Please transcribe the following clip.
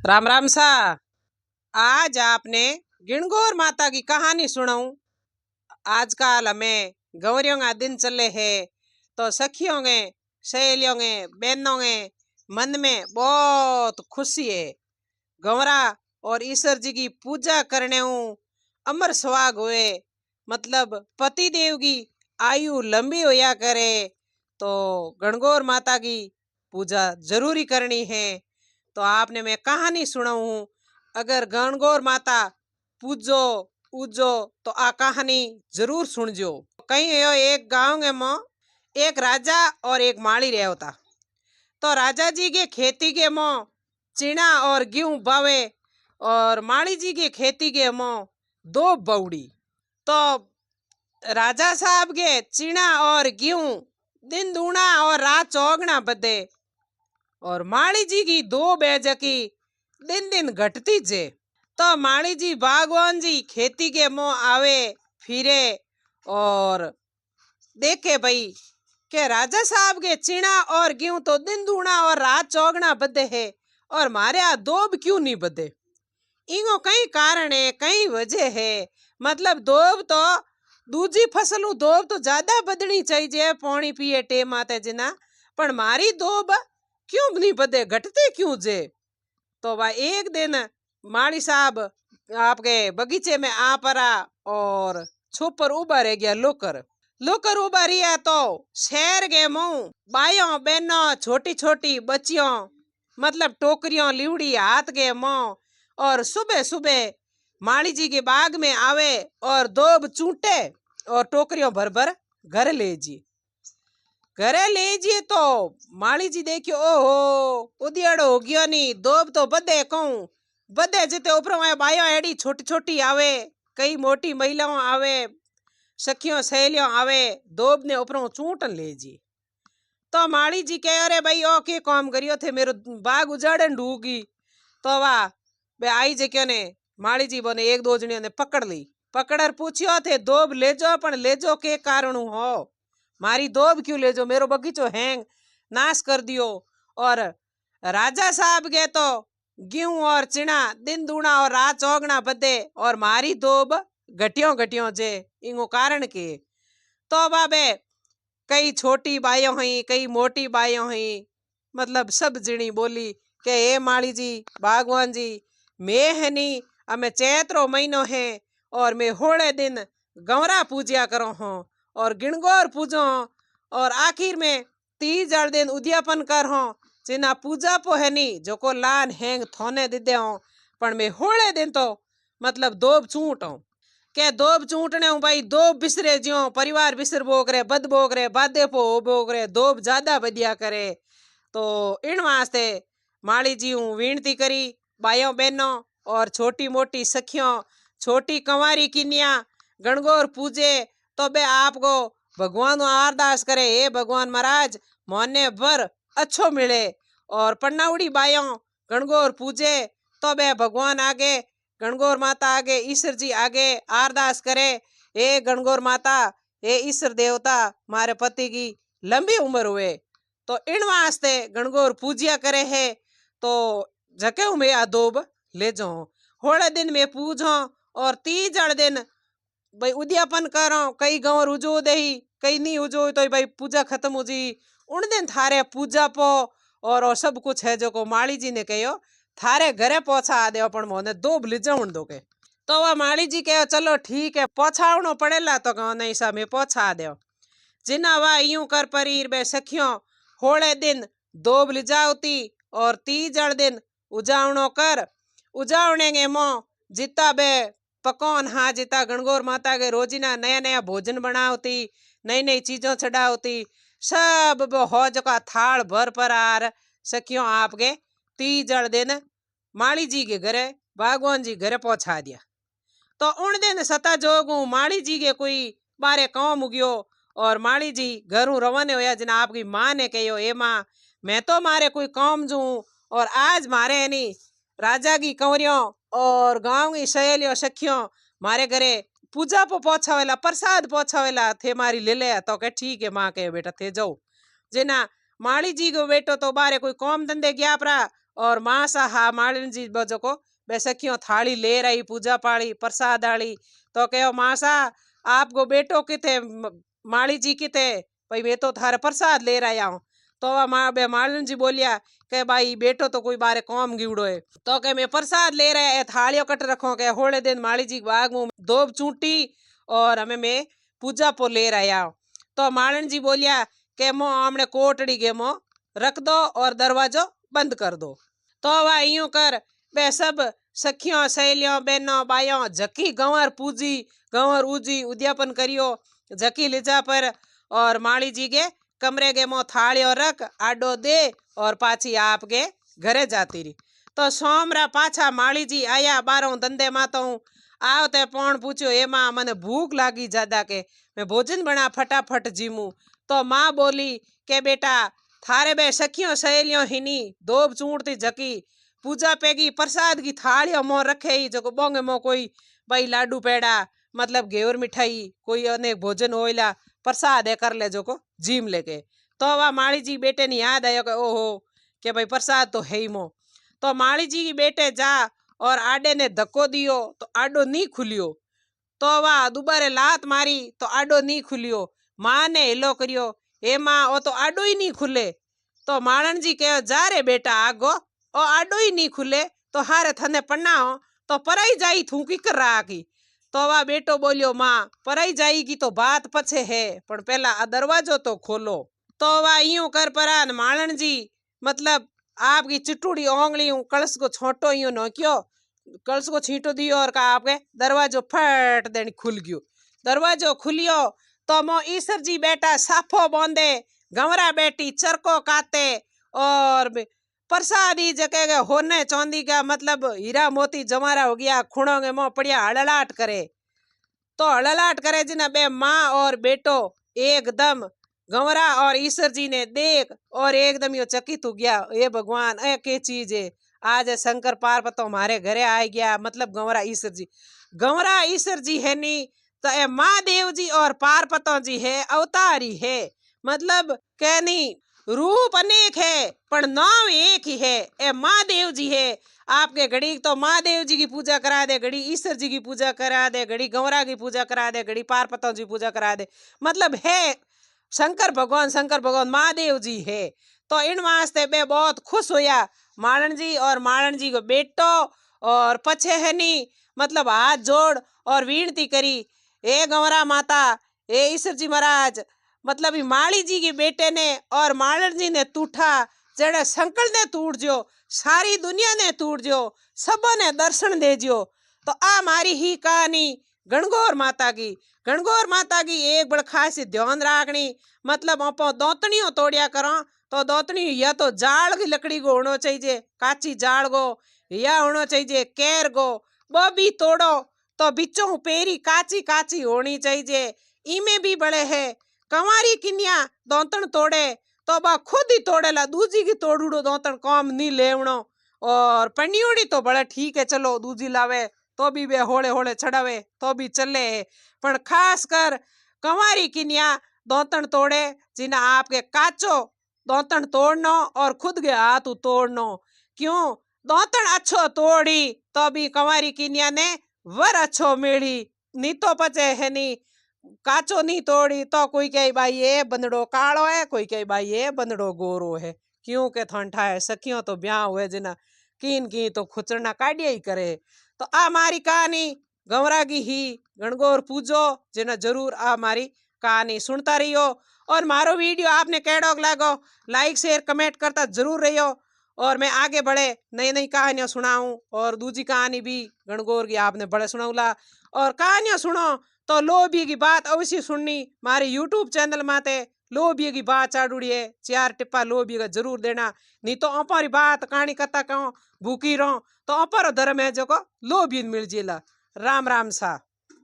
राम राम सा। आज आपने गिणगौर माता की कहानी सुनाऊं। आजकल हमें गौरियों का दिन चले है तो सखियों के, सहेलियों के, बहनों के मन में बहुत खुशी है। गौरा और ईश्वर जी की पूजा करने हूँ अमर सुहाग हुए, मतलब पति देव की आयु लंबी होया करे तो गणगौर माता की पूजा जरूरी करनी है। तो आपने मैं कहानी सुनाऊं, अगर गणगौर माता पूजो उजो तो आ कहानी जरूर सुनजो। कहीं एक गांव में एक राजा और एक माली रहा होता। तो राजा जी के खेती के मों चीना और गेहूं बावे और माली जी के खेती के मों दो बौड़ी। तो राजा साहब के चीना और गेहूं दिन दूना और रात चौगना बदे और माली जी की दो बेजकी दिन दिन घटती जे। तो माली जी बागवान जी खेती के मों आवे फिरे और देखे भाई के राजा साहब के चीना और गेहूं तो दिन दूना और रात चौगना बदे है और मारे आ दोब क्यों नहीं बदे। इको कई कारण है, कई वजह है। मतलब दोब तो दूजी फसल दोब तो ज्यादा बदनी चाहिए पानी पिए टेम आते जिना, पर मारी दोब क्यों नहीं बदे, घटते क्यों जे। तो भाई एक दिन माली साहब आपके बगीचे में आ पड़ा और छुप पर उबा रह गया लोकर लोकर उबा रिया। तो शहर के मुंह बायों बहनों छोटी छोटी बच्चियों मतलब टोकरियों लिवड़ी हाथ के मुंह और सुबह सुबह माली जी के बाग में आवे और दोब चूटे और टोकरियों भर भर घर ले जी। घरे ले जिए तो माली जी देखियो, ओहो उदियाड़ो हो गयो नी, दोब तो बदे कहूं बदे जिते ऊपर बायो एडी छोटी छोटी आवे, कई मोटी महिलाओं आवे, सखियों सहेलियों आवे, दोब ने ऊपर चूटन ले जी। तो माली जी कह अरे भाई ओ के काम करियो थे, मेरो बाग उजाड़न ढूगी। तो वाह बे आई जे क्यों ने माली जी बोने एक दो जणियों ने पकड़ ली, पकड़ पूछियो थे दोब ले जो, पण ले जो के कारण हो, मारी दोब क्यों ले जो, मेरो बगीचो हैंग नाश कर दियो। और राजा साहब के तो गेहूं और चिना दिन दूना और रात चौगना बदे और मारी दोब घटियों घटियों जे, इको कारण के। तो बाबे कई छोटी बाइयों हुई, कई मोटी बाइयों हुई, मतलब सब जणी बोली के हे माली जी भगवान जी, मैं है नी हमें चैत्रो महीनो है और मैं होले दिन गौरा पूजा करो हूँ और गिणगौर पूजो और आखिर में तीज दिन उद्यापन कर हो जिना पूजा पो है नी जो को लान हैंग थोने दे दे हो, पण मैं होले दिन तो मतलब दोब चूट हूँ के दोब चूटने हूँ भाई, दोब बिसरे ज्यो परिवार बिसर बोक रे बद बोक रे बादे पो बोक रे दोब ज्यादा बदिया करे। तो इन वास्ते माली जी हूँ विनती करी बायों बहनों और छोटी मोटी सखियों छोटी कंवारी किन्या गणगौर पूजे तो बे आपको भगवान अरदास करे, हे भगवान महाराज मोने भर अच्छो मिले। और पन्नाउड़ी बायों गणगौर पूजे तो बे भगवान आगे गणगौर माता आगे ईश्वर जी आगे अरदास करे, हे गणगौर माता हे ईश्वर देवता मारे पति की लंबी उम्र हुए। तो इन वास्ते गणगौर पूजिया करे है। तो जके में आ दोब ले जाओ होले दिन में पूजो और तीज दिन भाई उद्यापन करो, कई गंवर उजो दे कई नहीं उजो तो भाई पूजा खत्म हो जी। उन दिन थारे पूजा पो और सब कुछ है जो को माली जी ने कहो थारे घरे पहुंचा दे पण मोने दोब ले जाऊं दो के। तो वह माली जी कहो चलो ठीक है पहुंचावनो पड़ेला, तो कहो नहीं सा मैं पहुंचा दो। जिना वा यूं कर परीर बे सखियों होले दिन दोब ले जावती और तीज दिन उजावणो कर उजावने के मो जिता बे पकवान हाँ जिता गणगौर माता के रोजीना नया नया भोजन बनावती, नई नई चीजों चढ़ावती, सब हो जका थाल भर पर आर सखियों आपके तीज दिन माली जी के घरे भगवान जी घरे पहुंचा दिया। तो उन दिन सता जोगू माली जी के कोई बारे काम उग्यो और माली जी घरों रवाने होया, जिना आपकी माँ ने कहो ए माँ मैं तो मारे कोई काम जू और आज मारे नी राजा की कंवरियों और गांव की सहेलियों सखियों मारे घरे पूजा पो पहुंचावेला प्रसाद पहुंचावेला थे मारी ले ले। तो कह ठीक है माँ कहे बेटा थे जाओ। जिना माली जी को बेटो तो बारे कोई काम धंधे गया परा और माँ सा हा मालिन जी बजको बे सखियों थाली ले रही पूजा पाड़ी प्रसाद आली तो कहो माँ सा आपको बेटो किथे माली जी किथे भाई मैं तो थारे प्रसाद ले रहा हूँ। तो माँ बे मालिन जी बोलिया के भाई बेटो तो कोई बारे कौम गिवड़ो है तो के मैं प्रसाद ले रहा है थालियों कट रखो के होले दिन माली जी बाग मुँह धोब चूंटी और हमें मैं पूजा पो ले रहा हूँ। तो मालिन जी बोलिया के मो हमने कोटड़ी के मो रख दो और दरवाजो बंद कर दो। तो वह यूं कर बे सब सखियों सहेलियों बहनों बायों झकी गंवर पूजी गंवर उजी उद्यापन करियो झकी लिजा पर और माली जी के कमरे के मो थालियो रख आडो दे और पाछी आपके घरे जाती रही। तो सोमरा पाछा माली जी आया बारों धंधे मातो आवते पण पूछ्यो एमा मने भूख लागी ज्यादा के मैं भोजन बना फटाफट जीमू। तो माँ बोली के बेटा थारे बे सखियों सहेलियों हिनी धोब चूंटती झकी पूजा पेगी प्रसाद की थालियों मो रखे ही जो बोंगे मो कोई भाई लाडू पेड़ा मतलब घेवर मिठाई कोई अनेक भोजन होइला प्रसाद है कर ले जो को जीम लेके। तो वह माली जी बेटे ने याद आयो कि ओहो के भाई प्रसाद तो है ही मो। तो माली जी की बेटे जा और आडे ने धक्को दियो तो आडो नी खुलियो। तो वह दुबारे लात मारी तो आडो नी खुलियो। माँ ने हिलो करियो हे माँ वो तो आडो ही नहीं खुले। तो माणन जी कहो जा रे बेटा आगो ओ आडो ही नहीं खुले तो हारे थने पन्ना हो तो पराई जाई थू की कर रहा की। तो वह बेटो बोलियो माँ पराई जाएगी तो बात पछे है पण पहला आ दरवाजो तो खोलो। तो वह यूं कर परा माणन जी मतलब आपकी चिटूड़ी ओंगली कलश को छोटो यूं नो क्यों कलश को छींटो दियो और कहा आपके दरवाजो फट देनी खुल गयो। दरवाजो खुलियो तो मो ईसर जी बेटा साफो बोंदे गंवरा बेटी चरको काते और प्रसादी जगह होने चांदी का मतलब हीरा मोती जमारा हो गया खुणों में मो पड़िया हड़लाट करे। तो हड़लाट करे जिना बे माँ और बेटो एकदम गंवरा और ईश्वर जी ने देख और एकदम यो चकित हो गया ये भगवान ए के चीज है आज शंकर पार्वती हमारे घरे आ गया मतलब गंवरा ईश्वर जी है नी तो ए महादेव जी और पार्वती जी है अवतारी है मतलब कहनी रूप अनेक है पर नाम एक ही है ए महादेव जी है। आपके घड़ी तो महादेव जी की पूजा करा दे घड़ी ईश्वर जी की पूजा करा दे घड़ी गंवरा की पूजा करा दे घड़ी पार्वती जी पूजा करा दे मतलब है शंकर भगवान महादेव जी है। तो इन वास्ते बे बहुत खुश होया मालन जी और मालन जी को बेटो और पछे है नी मतलब हाथ जोड़ और विनती करी ए गंवरा माता ए ईश्वर जी महाराज मतलब माली जी के बेटे ने और मालन जी ने तूठा जड़े संकल ने तूट जो सारी दुनिया ने तूट जो सबों ने दर्शन दे जो। तो आ मारी ही कहानी गणगौर माता की एक बड़ खास ध्यान राखनी मतलब आप दौतणियों तोड़िया करो तो दौतणी या तो जाड़ की लकड़ी को होना चाहिए काची जाड़ को या होना चाहिए केर को वो भी तोड़ो तो बिचों पेरी काची काची होनी चाहिए। इमे भी बड़े है कंवारी किन्या दौतण तोड़े तो बा खुद ही तोड़ेला दूजी की तोड़ूड़ो दौतण काम नहीं लेवणो और पनियोड़ी तो बड़ा ठीक है चलो दूजी लावे तो भी वे होले होले चढ़ावे तो भी चले पर खास कर कंवारी किन्या दौतण तोड़े जिन्हें आपके काचो दौतण तोड़नो और खुद के हाथ तोड़नो क्यों दौतण अच्छो तोड़ी तो भी कंवारी किन्या ने वर अच्छो मेड़ी नी तो पचे है नी काचो नहीं तोड़ी तो कोई कहे भाई ये बंदड़ो कालो है कोई कहे भाई ये बंदड़ो गोरो है क्यों के ठंडा है सखियों तो ब्याह हुए जिना कीन की तो खुचरना काटिया ही करे। तो आ मारी कहानी गंवरा की ही गणगौर पूजो जिन्हें जरूर आ मारी कहानी सुनता रहियो और मारो वीडियो आपने कैडो लागो लाइक शेयर कमेंट करता जरूर रहियो और मैं आगे बढ़े नई नई कहानियां सुनाऊं और दूसरी कहानी भी गणगौर की आपने बड़े सुनाऊला और कहानियां सुनो तो लोभी की बात अवश्य सुननी मारे यूट्यूब चैनल माते लोभी की बात चाड़ूड़ी है 4 टिप्पा लोभी का जरूर देना नहीं तो अपारी बात कहानी कथा कहो भूखी रहो तो अपारो धर्म है जो को लोभी मिल जेला। राम राम सा।